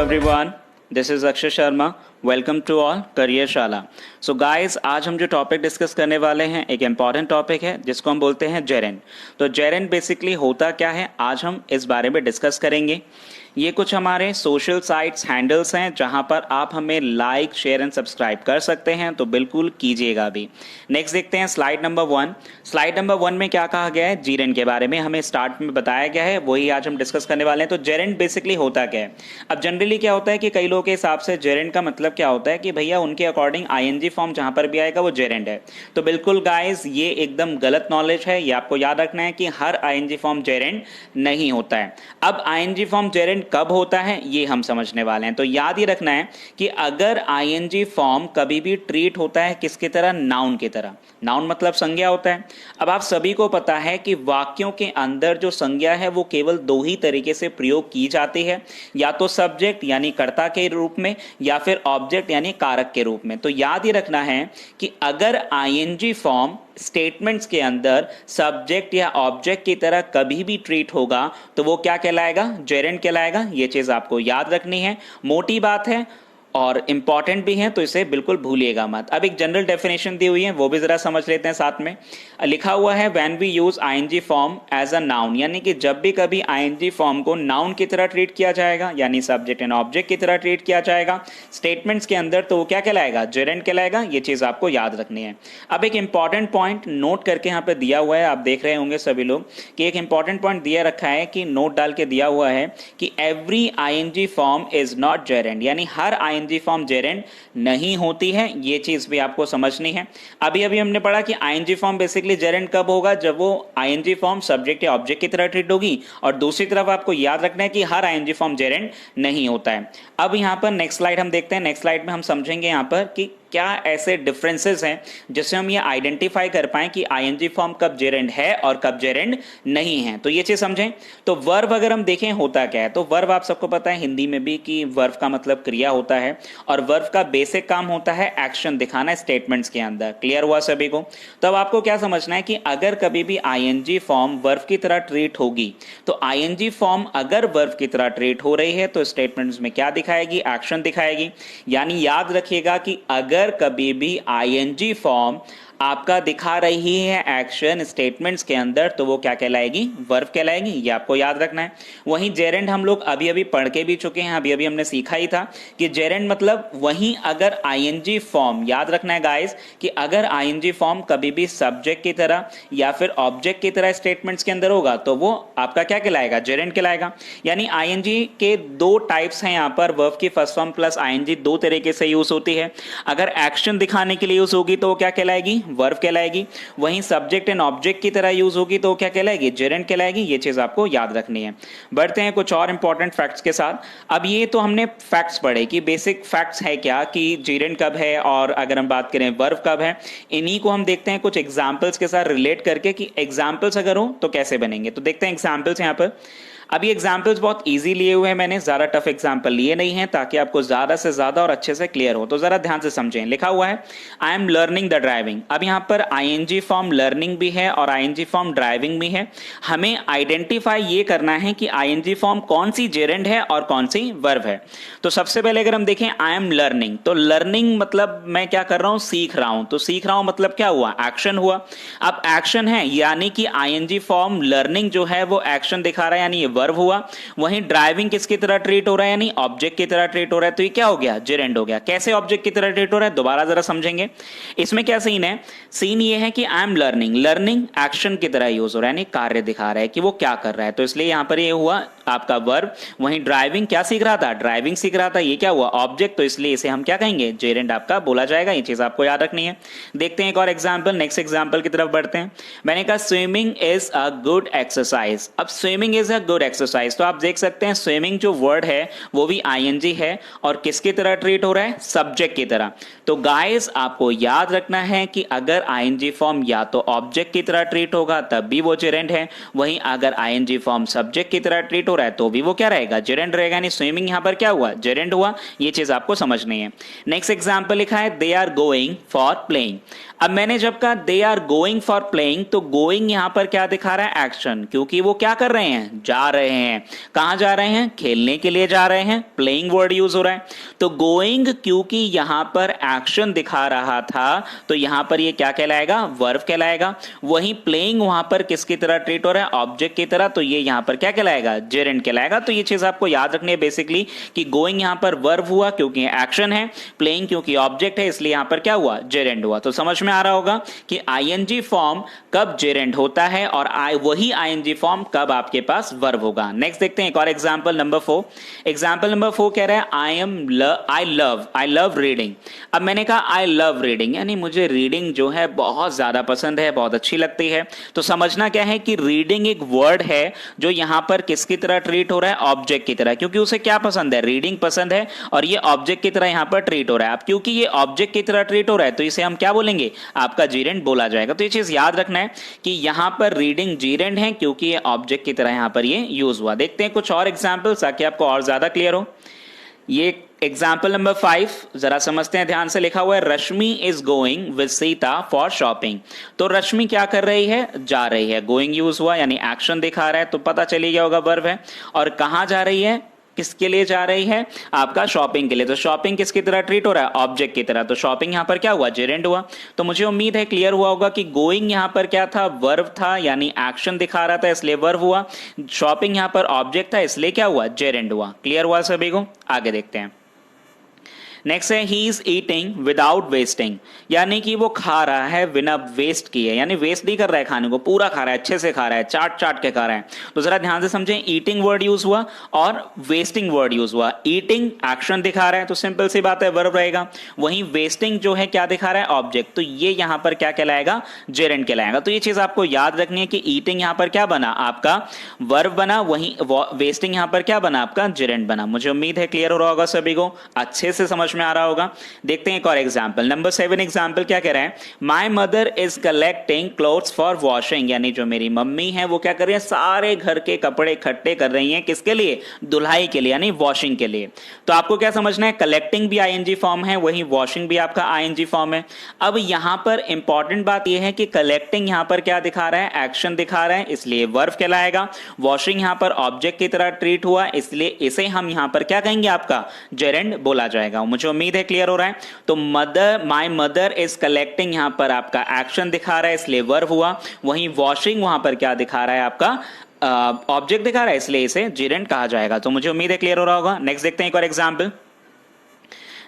everyone, this is Akshay Sharma. Welcome to all Careershala. So guys, आज हम जो topic discuss करने वाले हैं एक इम्पॉर्टेंट टॉपिक है जिसको हम बोलते हैं जेरेंट। तो जेरेंट बेसिकली होता क्या है, आज हम इस बारे में डिस्कस करेंगे। ये कुछ हमारे सोशल साइट्स हैंडल्स हैं जहां पर आप हमें लाइक शेयर एंड सब्सक्राइब कर सकते हैं, तो बिल्कुल कीजिएगा भी। नेक्स्ट देखते हैं स्लाइड नंबर 1। स्लाइड नंबर 1 में क्या कहा गया है, जेरेंट के बारे में हमें स्टार्ट में बताया गया है, वही आज हम डिस्कस करने वाले हैं। तो जेरेंट बेसिकली होता क्या है। अब जनरली क्या होता है कि कई लोगों के हिसाब से जेरेंट का मतलब क्या होता है कि भैया उनके अकॉर्डिंग आईएनजी फॉर्म जहां पर भी आएगा वो जेरेंट है। तो बिल्कुल गाइस, ये एकदम गलत नॉलेज है। ये आपको याद रखना है कि हर आईएनजी फॉर्म जेरेंट नहीं होता है। अब आईएनजी फॉर्म जेरेंट कब होता है ये हम समझने वाले हैं। तो याद ही रखना है कि अगर आईएनजी फॉर्म कभी भी ट्रीट होता है किसकी तरह, नाउन की तरह। नाउन मतलब संज्ञा होता है। अब आप सभी को पता है कि वाक्यों के अंदर जो संज्ञा है वो केवल दो ही तरीके से प्रयोग की जाती है, या तो सब्जेक्ट यानी कर्ता के रूप में, या फिर ऑब्जेक्ट यानी कारक के रूप में। तो याद ही रखना है कि अगर आईएनजी फॉर्म स्टेटमेंट्स के अंदर सब्जेक्ट या ऑब्जेक्ट की तरह कभी भी ट्रीट होगा तो वो क्या कहलाएगा, जेरेंट कहलाएगा। ये चीज आपको याद रखनी है, मोटी बात है और इंपॉर्टेंट भी है, तो इसे बिल्कुल भूलिएगा मत। अब एक जनरल डेफिनेशन दी हुई है, वो भी जरा समझ लेते हैं साथ में। लिखा हुआ है when we use ING form as a noun, यानी कि जब भी कभी आईएनजी फॉर्म को नाउन की तरह ट्रीट किया जाएगा, यानी सब्जेक्ट एंड ऑब्जेक्ट की तरह ट्रीट किया जाएगा स्टेटमेंट्स के अंदर, तो वो क्या कहलाएगा, जेरेंट कहलाएगा। ये चीज आपको याद रखनी है। अब एक इंपॉर्टेंट पॉइंट नोट करके यहाँ पे दिया हुआ है, आप देख रहे होंगे सभी लोग कि एक इंपॉर्टेंट पॉइंट दिया रखा है कि नोट डाल के दिया हुआ है कि every ING form is not gerund, यानी हर आईएनजी फॉर्म जेरेंट नहीं होती है। ये चीज भी आपको समझनी है। अभी अभी हमने पढ़ा कि आईएनजी फॉर्म बेसिकली जेरेंट कब होगा, जब वो आईएनजी फॉर्म सब्जेक्ट या ऑब्जेक्ट की तरह ट्रीट होगी, और दूसरी तरफ आपको याद रखना है कि हर आईएनजी फॉर्म जेरेंट नहीं होता है। अब यहां पर नेक्स्ट स्लाइड हम देखते हैं। नेक्स्ट स्लाइड में हम समझेंगे यहां पर कि क्या ऐसे डिफरेंसेस हैं जिससे हम ये आइडेंटिफाई कर पाएं कि आईएनजी फॉर्म कब जेरेंट है और कब जेरेंट नहीं है। तो ये चीज समझें। तो वर्ब अगर हम देखें होता क्या है, तो वर्ब आप सबको पता है हिंदी में भी कि वर्ब का मतलब क्रिया होता है, और वर्ब का बेसिक काम होता है एक्शन दिखाना स्टेटमेंट्स के अंदर। क्लियर हुआ सभी को। तो अब आपको क्या समझना है कि अगर कभी भी आईएनजी फॉर्म वर्ब की तरह ट्रीट होगी, तो आईएनजी फॉर्म अगर वर्ब की तरह ट्रीट हो रही है तो स्टेटमेंट्स में क्या दिखाएगी, एक्शन दिखाएगी। यानी याद रखिएगा कि अगर कभी भी आईएनजी फॉर्म आपका दिखा रही है एक्शन स्टेटमेंट्स के अंदर, तो वो क्या कहलाएगी, वर्ब कहलाएगी। ये आपको याद रखना है। वहीं जेरेंट हम लोग अभी अभी पढ़ के भी चुके हैं, अभी अभी हमने सीखा ही था कि जेरेंट मतलब वहीं अगर आईएनजी फॉर्म, याद रखना है गाइस कि अगर आईएनजी फॉर्म कभी भी सब्जेक्ट की तरह या फिर ऑब्जेक्ट की तरह स्टेटमेंट्स के अंदर होगा तो वो आपका क्या कहलाएगा, जेरेंट कहलाएगा। यानी आईएनजी के दो टाइप्स हैं यहाँ पर। वर्ब की फर्स्ट फॉर्म प्लस आईएनजी दो तरीके से यूज होती है। अगर एक्शन दिखाने के लिए यूज होगी तो वो क्या कहलाएगी, वर्ब कहलाएगी। वहीं सब्जेक्ट एंड ऑब्जेक्ट की तरह यूज होगी तो क्या कहलाएगी, जेरेंट कहलाएगी। ये चीज आपको याद रखनी है। बढ़ते हैं कुछ और इंपॉर्टेंट फैक्ट्स के साथ। अब ये तो हमने फैक्ट्स पढ़े कि बेसिक फैक्ट्स है क्या, कि जेरेंट कब है और अगर हम बात करें वर्ब कब है। इन्हीं को हम देखते हैं कुछ एग्जांपल्स के साथ रिलेट करके कि एग्जांपल्स अगर हो तो कैसे बनेंगे। तो देखते हैं एग्जांपल्स यहां पर। अभी एग्जाम्पल्स बहुत इजी लिए हुए हैं मैंने, ज्यादा टफ एग्जाम्पल लिए नहीं है ताकि आपको ज्यादा से ज्यादा और अच्छे से क्लियर हो। तो जरा ध्यान से समझें। लिखा हुआ है I am learning the driving. अब यहां पर आईएनजी फॉर्म लर्निंग भी है और आईएनजी फॉर्म ड्राइविंग भी है। हमें आइडेंटिफाई ये करना है कि आईएनजी फॉर्म कौन सी जेरेंट है और कौन सी वर्ब है। तो सबसे पहले अगर हम देखें आई एम लर्निंग, तो लर्निंग मतलब मैं क्या कर रहा हूं, सीख रहा हूं। तो सीख रहा हूं मतलब क्या हुआ, एक्शन हुआ। अब एक्शन है यानी कि आईएनजी फॉर्म लर्निंग जो है वो एक्शन दिखा रहा है, यानी ये वर्ब हुआ। वहीं ड्राइविंग किसकी तरह ट्रीट हो रहा है, यानी ऑब्जेक्ट की तरह ट्रीट हो रहा है, तो ये क्या हो गया, जेरेंट हो गया। कैसे ऑब्जेक्ट की तरह ट्रीट हो रहा है, दोबारा जरा समझेंगे। इसमें क्या सीन है, सीन ये है कि I am learning, learning action की तरह यूज हो रहा है, यानी कार्य दिखा रहा है कि वो क्या कर रहा है, तो इसलिए यहां पर ये हुआ आपका वर्ब। वहीं ड्राइविंग क्या सीख रहा था, ड्राइविंग सीख रहा था, ये क्या हुआ, ऑब्जेक्ट, तो इसलिए इसे हम क्या कहेंगे, जेरेंट आपका बोला जाएगा। ये चीज आपको याद रखनी है। देखते हैं एक और एग्जांपल, नेक्स्ट एग्जांपल की तरफ बढ़ते हैं। मैंने कहा swimming is a good exercise. अब swimming is a good exercise, तो आप देख सकते हैं स्विमिंग जो वर्ड है वो भी आईएनजी है और किसकी तरह ट्रीट हो रहा है, सब्जेक्ट की तरह। तो गाइस आपको याद रखना है कि अगर आईएनजी फॉर्म या तो ऑब्जेक्ट की तरह ट्रीट होगा तब भी वो जेरेंट है, वहीं अगर आईएनजी फॉर्म सब्जेक्ट की तरह ट्रीट हो रहा है तो भी वो क्या रहेगा, जेरेंट रहेगा। यानी स्विमिंग यहां पर क्या हुआ, जेरेंट हुआ। ये चीज आपको समझनी है। नेक्स्ट एग्जांपल लिखा है they are going for playing. अब मैंने जब कहा they are going for playing, तो गोइंग यहां पर क्या दिखा रहा है, एक्शन, क्योंकि वो क्या कर रहे हैं, जा रहे हैं। कहां जा रहे हैं, खेलने के लिए जा रहे हैं, प्लेइंग वर्ड यूज हो रहा है। तो गोइंग क्योंकि यहां पर एक्शन दिखा रहा था, तो यहां पर ये क्या कहलाएगा, वर्ब कहलाएगा। वहीं प्लेइंग वहां पर किसकी तरह ट्रीट हो रहा है, ऑब्जेक्ट की तरह, तो ये यहां पर क्या कहलाएगा, जेरेंड कहलाएगा। तो ये चीज आपको याद रखनी है बेसिकली कि गोइंग यहां पर वर्ब हुआ क्योंकि एक्शन है, प्लेइंग क्योंकि ऑब्जेक्ट है, इसलिए यहां पर क्या हुआ, जेरेंड हुआ। तो समझ में आ रहा होगा कि आईएनजी फॉर्म कब जेरेंड होता है और वही आईएनजी फॉर्म कब आपके पास वर्ब होगा। नेक्स्ट देखते हैं एक और एग्जांपल नंबर 4। एग्जांपल नंबर 4 कह रहा है आई लव रीडिंग। अब मैंने कहा आई लव रीडिंग, यानी मुझे रीडिंग जो है बहुत ज्यादा पसंद है, बहुत अच्छी लगती है। तो समझना क्या है कि रीडिंग एक वर्ड है जो यहां पर किसकी तरह ट्रीट हो रहा है, ऑब्जेक्ट की तरह, क्योंकि उसे क्या पसंद है, रीडिंग पसंद है, और ये ऑब्जेक्ट की तरह यहां पर ट्रीट हो रहा है। अब क्योंकि ये ऑब्जेक्ट की तरह ट्रीट हो रहा है तो इसे हम क्या बोलेंगे, आपका जीरेंड बोला जाएगा। तो ये चीज याद रखना है कि यहां पर रीडिंग जीरेंड है क्योंकि ये ऑब्जेक्ट की तरह यहां पर ये यूज हुआ। देखते हैं कुछ और एग्जांपल्स ताकि आपको और ज्यादा क्लियर हो। ये एग्जाम्पल नंबर 5 जरा समझते हैं, ध्यान से लिखा हुआ है Rashmi is going with Sita for shopping. तो रश्मि क्या कर रही है, जा रही है, गोइंग यूज हुआ यानी एक्शन दिखा रहा है, तो पता चली गया होगा वर्ब है। और कहां जा रही है, किसके लिए जा रही है, आपका शॉपिंग के लिए। तो शॉपिंग किसकी तरह ट्रीट हो रहा है, ऑब्जेक्ट की तरह। तो शॉपिंग यहां पर क्या हुआ, जेरेंड हुआ। तो मुझे उम्मीद है क्लियर हुआ होगा कि गोइंग यहां पर क्या था, वर्ब था, यानी एक्शन दिखा रहा था इसलिए वर्ब हुआ। शॉपिंग यहां पर ऑब्जेक्ट था इसलिए क्या हुआ, जेरेंड हुआ। क्लियर हुआ सभी को, आगे देखते हैं। नेक्स्ट है he is eating without wasting, यानी कि वो खा रहा है बिना वेस्ट किए, यानी वेस्ट नहीं कर रहा है खाने को, पूरा खा रहा है, अच्छे से खा रहा है, चाट चाट के खा रहा है। तो जरा ध्यान से समझें, ईटिंग वर्ड यूज हुआ और वेस्टिंग वर्ड यूज हुआ। ईटिंग एक्शन दिखा रहा है तो सिंपल सी बात है वर्ब रहेगा, वहीं वेस्टिंग जो है क्या दिखा रहा है, ऑब्जेक्ट, तो ये यहां पर क्या कहलाएगा, जेरेंड कहलाएगा। तो ये चीज आपको याद रखनी है कि ईटिंग यहां पर क्या बना, आपका वर्ब बना, वहीं वेस्टिंग यहां पर क्या बना, आपका जेरेंड बना। मुझे उम्मीद है क्लियर हो रहा होगा सभी को, अच्छे से समझ में आ रहा होगा। देखते हैं एक और एग्जांपल नंबर 7। एग्जांपल क्या कह रहा है, my mother is collecting clothes for washing, यानी जो मेरी मम्मी है वो क्या कर रही है, सारे घर के कपड़े इकट्ठे कर रही हैं, किसके लिए, धुलाई के लिए, यानी वॉशिंग के लिए। तो आपको क्या समझना है, कलेक्टिंग भी आईएनजी फॉर्म है, वही वॉशिंग भी आपका आईएनजी फॉर्म है। अब यहां पर इंपॉर्टेंट बात यह है कि कलेक्टिंग यहां पर क्या दिखा रहा है, एक्शन दिखा रहा है, इसलिए वर्ब कहलाएगा। वॉशिंग यहां पर ऑब्जेक्ट की तरह ट्रीट हुआ, इसलिए इसे हम यहां पर क्या कहेंगे, आपका जेरेंड बोला जाएगा। मुझे उम्मीद है क्लियर हो रहा है। तो mother, my mother is collecting यहां पर आपका एक्शन दिखा रहा है इसलिए वर्ब हुआ, वहीं वॉशिंग वहां पर क्या दिखा रहा है, आपका ऑब्जेक्ट दिखा रहा है, इसलिए इसे जेरेंड कहा जाएगा। तो मुझे उम्मीद है क्लियर हो रहा होगा। नेक्स्ट देखते हैं एक और एग्जांपल।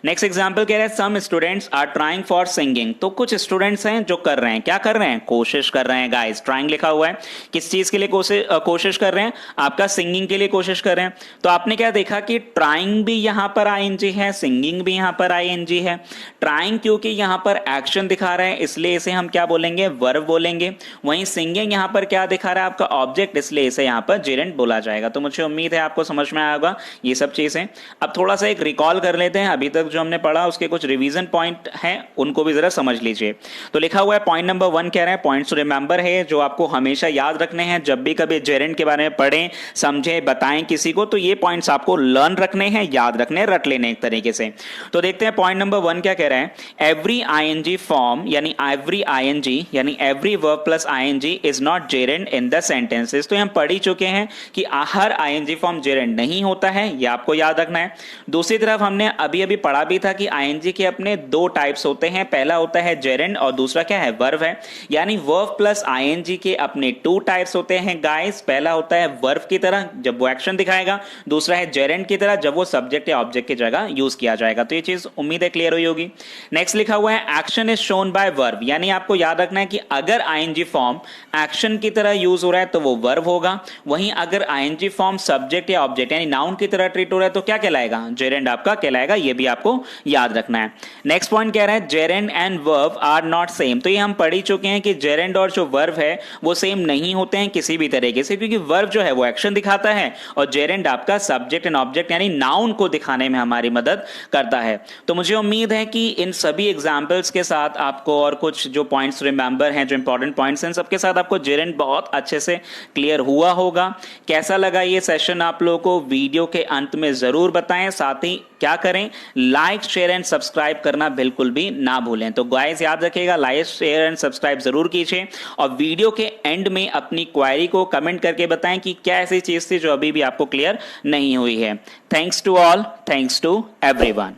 नेक्स्ट एग्जाम्पल कह रहे हैं some students are trying for singing, तो कुछ स्टूडेंट्स हैं जो कर रहे हैं, क्या कर रहे हैं, कोशिश कर रहे हैं। गाइस ट्राइंग लिखा हुआ है, किस चीज के लिए कोशिश कर रहे हैं, आपका सिंगिंग के लिए कोशिश कर रहे हैं। तो आपने क्या देखा कि ट्राइंग भी यहां पर आईएनजी है, सिंगिंग भी यहां पर आईएनजी है। ट्राइंग क्योंकि यहां पर एक्शन दिखा रहा है इसलिए इसे हम क्या बोलेंगे, वर्ब बोलेंगे। वहीं सिंगिंग यहां पर क्या दिखा रहा है, आपका ऑब्जेक्ट, इसलिए इसे यहां पर जेरेंड बोला जाएगा। तो मुझे उम्मीद है आपको समझ में आएगा ये सब चीजें। अब थोड़ा सा एक रिकॉल कर लेते हैं, अभी तक जो हमने पढ़ा उसके कुछ रिवीजन पॉइंट हैं, उनको भी जरा समझ लीजिए। तो लिखा हुआ है पॉइंट नंबर 1 कह रहे हैं पॉइंट्स टू रिमेंबर है, जो आपको हमेशा याद रखने हैं जब भी कभी जेरेंड के बारे में पढ़ें, समझें, बताएं किसी को, तो ये पॉइंट्स आपको लर्न रखने हैं, याद रखने, रट लेने एक तरीके से। तो देखते हैं पॉइंट नंबर 1 क्या कह रहे हैं, एवरी आईएनजी फॉर्म यानी एवरी आईएनजी यानी every verb plus ING is not gerund in the sentences. तो हम पढ़ ही चुके हैं कि हर आईएनजी फॉर्म जेरेंड नहीं होता है, ये आपको याद रखना है। दूसरी तरफ हमने अभी अभी पढ़ा भी था कि आईएनजी के अपने दो टाइप्स होते हैं, पहला होता है जेरेंड और दूसरा क्या है, वर्ब है। यानी वर्ब प्लस आईएनजी के अपने 2 टाइप्स होते हैं गाइस। पहला होता है वर्ब की तरह जब वो एक्शन दिखाएगा, दूसरा है जेरेंड की तरह जब वो सब्जेक्ट या ऑब्जेक्ट की जगह यूज किया जाएगा। तो ये चीज उम्मीद है क्लियर हुई होगी। नेक्स्ट लिखा हुआ है action is shown by verb, यानी आपको याद रखना है कि अगर आईएनजी फॉर्म एक्शन की तरह यूज हो रहा है तो वो वर्ब होगा, वहीं अगर आईएनजी फॉर्म सब्जेक्ट या ऑब्जेक्ट यानी नाउन की तरह ट्रीट हो रहा है तो क्या कहलाएगा, जेरेंड आपका कहलाएगा। ये भी आपको याद रखना है। नेक्स्ट पॉइंट कह रहा है gerund and verb are not same. तो ये हम पढ़ ही चुके हैं कि जेरेंड और जो वर्ब है वो सेम नहीं होते हैं किसी भी तरीके से, क्योंकि वर्ब जो है वो एक्शन दिखाता है और जेरेंड आपका सब्जेक्ट एंड ऑब्जेक्ट यानी नाउन को दिखाने में हमारी मदद करता है। तो मुझे उम्मीद है कि इन सभी एग्जांपल्स के साथ आपको और कुछ जो पॉइंट्स रिमेंबर हैं, जो इंपॉर्टेंट पॉइंट्स हैं, सबके साथ आपको जेरेंड बहुत अच्छे से क्लियर हुआ होगा। कैसा लगा ये सेशन आप लोगों को, वीडियो के अंत में जरूर बताएं। साथ ही क्या करें, लाइक शेयर एंड सब्सक्राइब करना बिल्कुल भी ना भूलें। तो गाइस याद रखिएगा, लाइक शेयर एंड सब्सक्राइब जरूर कीजिए और वीडियो के एंड में अपनी क्वेरी को कमेंट करके बताएं कि क्या ऐसी चीज थी जो अभी भी आपको क्लियर नहीं हुई है। Thanks to all, thanks to everyone.